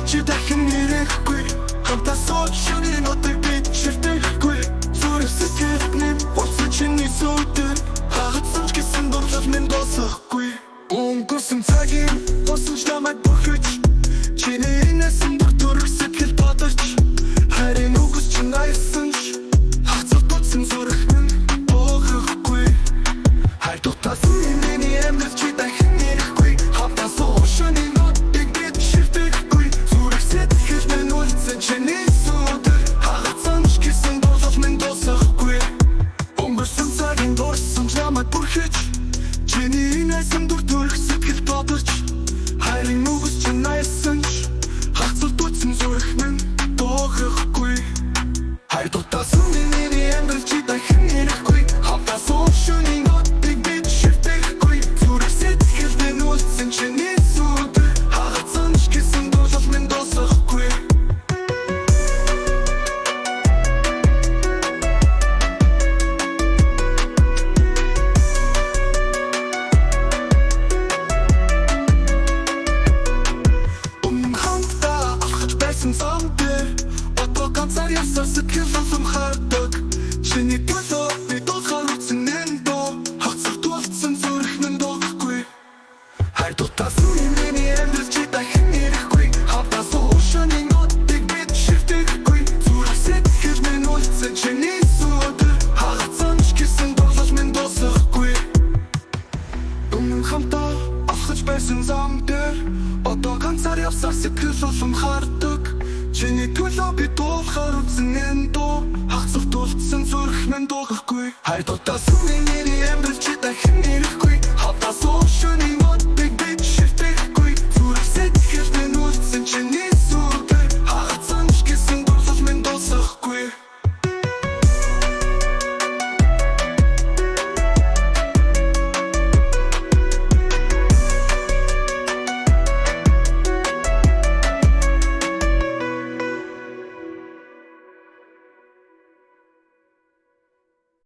чи дахин ирэхгүй хамтаа сууж шөнийн нотыг бичирдэхгүй зүрх сэтгэлд уцсан чиний сүдэр хагацсан ч гэсэн дурлал минь дуусахгүй өнгөрсөн цагийн усан ч намайг бөхөж чиний инээсэн дүрх сэтгэл бодож харин үгс чинь аясан ч хацав дуцсан зүрх минь бохохгүй хайр дутаасан миний эмнэл чи дахин ирэхгүй хамтаа сууж шөнийн нотыг бичирдэхгүй зүрх сэтгэл минь уцсан чиний сүдэр хагацсан ч гэсэн дурлал минь дуусахгүй өнгөрсөн цагийн дууссан ч намайг бөхөж чиний инээсэн дүрх сэтгэл бодож харин үгс чинь аясан ч хацав дуцсан зүрх минь бохохгүй хайр дутаасан миний эмнэл чи дахин ирэхгүй хамтаа сууж шөнийн нотыг бичирдэхгүй зүрх сэтгэл минь уцсан чиний сүдэр хагацсан ч гэсэн дурлал минь дуусахгүй зам дээр одоо ганцаар явсаар сэтгэл болон хардаг чиний төлөө би дуусгаар үтсэн эндөө хацав дууссан зүрх минь дуухгүй хайр дутаасан миний эмнэл чи дахин ирэхгүй хамтаа сууж шөнийн нотыг бичирдэхгүй зүрх сэтгэл минь уцсан чиний сүдэр хагацсан ч гэсэн дурлал минь дуусахгүй өмнө хамтаа алхаж байсан зам дээр одоо ганцаар явсаар сэтгэл болон хардаг чиний төлөө би дуусгаар үтсэн эндөө хацав дууссан зүрх минь дуухгүй хайр дутаасан миний